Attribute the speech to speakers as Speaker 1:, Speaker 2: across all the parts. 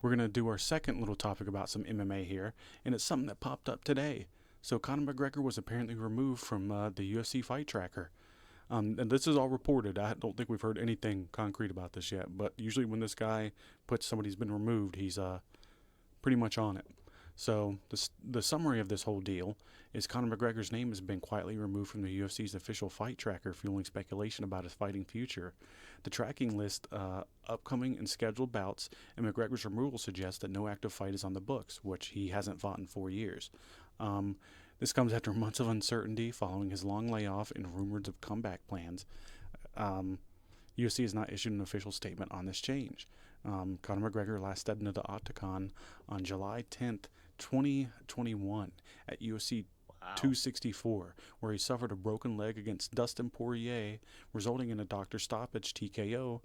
Speaker 1: We're going to do our second little topic about some MMA here, and it's something that popped up today. So Conor McGregor was apparently removed from the UFC Fight Tracker. And this is all reported. I don't think we've heard anything concrete about this yet, but usually when this guy puts somebody's been removed, he's pretty much on it. So the summary of this whole deal is Conor McGregor's name has been quietly removed from the UFC's official fight tracker, fueling speculation about his fighting future. The tracking list upcoming and scheduled bouts, and McGregor's removal suggests that no active fight is on the books, which he hasn't fought in 4 years. This comes after months of uncertainty following his long layoff and rumors of comeback plans. UFC has not issued an official statement on this change. Conor McGregor last stepped into the Octagon on July 10th, 2021 at UFC 264, where he suffered a broken leg against Dustin Poirier, resulting in a doctor stoppage TKO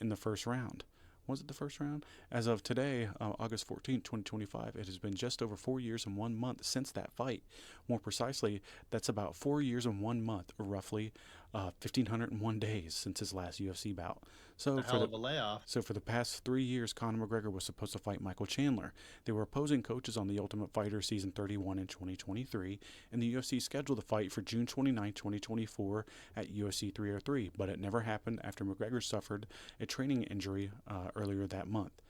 Speaker 1: in the first round. Was it the first round? As of today, August 14th, 2025, it has been just over 4 years and 1 month since that fight. More precisely, that's about 4 years and 1 month, or roughly 1,501 days since his last UFC bout.
Speaker 2: A hell of a layoff.
Speaker 1: So for the past 3 years, Conor McGregor was supposed to fight Michael Chandler. They were opposing coaches on The Ultimate Fighter Season 31 in 2023, and the UFC scheduled the fight for June 29, 2024 at UFC 303, but it never happened after McGregor suffered a training injury earlier that month.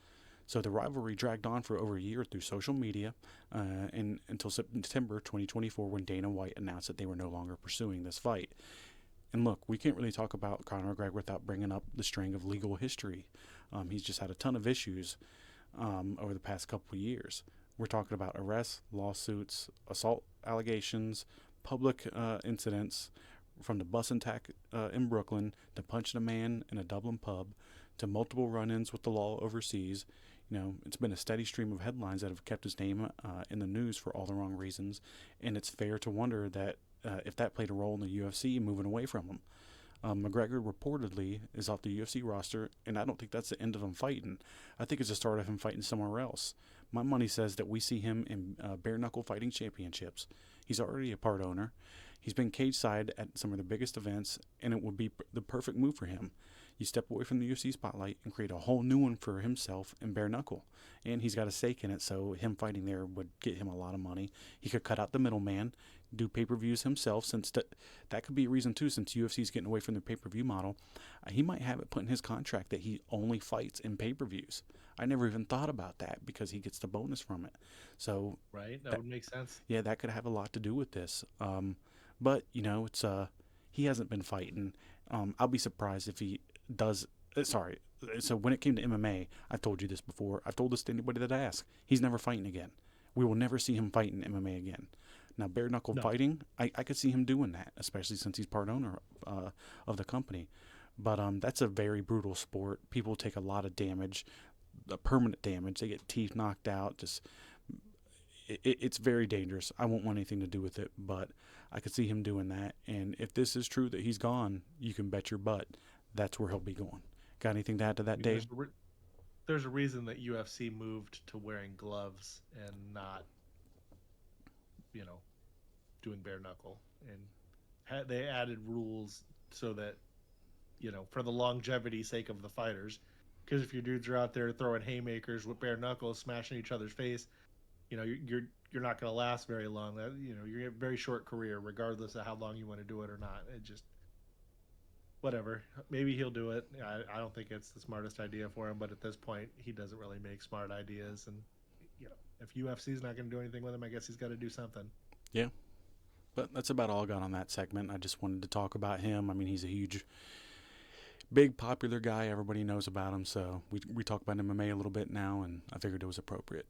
Speaker 1: So the rivalry dragged on for over a year through social media and until September 2024 when Dana White announced that they were no longer pursuing this fight. And look, we can't really talk about Conor McGregor without bringing up the string of legal history. He's just had a ton of issues over the past couple of years. We're talking about arrests, lawsuits, assault allegations, public incidents, from the bus attack in Brooklyn to punching a man in a Dublin pub to multiple run-ins with the law overseas. You know, it's been a steady stream of headlines that have kept his name in the news for all the wrong reasons, and it's fair to wonder that if that played a role in the UFC moving away from him. McGregor reportedly is off the UFC roster, and I don't think that's the end of him fighting. I think it's the start of him fighting somewhere else. My money says that we see him in bare knuckle fighting championships. He's already a part owner. He's been cage side at some of the biggest events, and it would be the perfect move for him. You step away from the UFC spotlight and create a whole new one for himself in bare knuckle. And he's got a stake in it, so him fighting there would get him a lot of money. He could cut out the middleman, do pay-per-views himself, since that could be a reason too, since UFC's getting away from the pay-per-view model. He might have it put in his contract that he only fights in pay-per-views. I never even thought about that because he gets the bonus from it. So
Speaker 2: Right? That would make sense.
Speaker 1: yeah, that could have a lot to do with this. But you know, it's he hasn't been fighting. I'll be surprised if he does. Sorry. So when it came to MMA, I've told you this before. I've told this to anybody that asks. He's never fighting again. We will never see him fight in MMA again. Now, bare knuckle
Speaker 2: No.
Speaker 1: fighting, I could see him doing that, especially since he's part owner of the company. But that's a very brutal sport. People take a lot of damage, permanent damage. They get teeth knocked out. Just it's very dangerous. I won't want anything to do with it, but I could see him doing that. And if this is true that he's gone, you can bet your butt that's where he'll be going. Got anything to add to
Speaker 2: I
Speaker 1: that,
Speaker 2: mean,
Speaker 1: Dave?
Speaker 2: there's a reason that UFC moved to wearing gloves and not, you know, doing bare knuckle. And they added rules so that, for the longevity sake of the fighters. Because if your dudes are out there throwing haymakers with bare knuckles, smashing each other's face, you're not going to last very long. You're going to get a very short career, regardless of how long you want to do it or not. It just whatever. Maybe he'll do it. I don't think it's the smartest idea for him, but at this point, he doesn't really make smart ideas. And if UFC's not going to do anything with him, I guess he's got to do something.
Speaker 1: Yeah. But that's about all I got on that segment. I just wanted to talk about him. I mean, he's a huge, big, popular guy. Everybody knows about him. So we talk about MMA a little bit now, and I figured it was appropriate.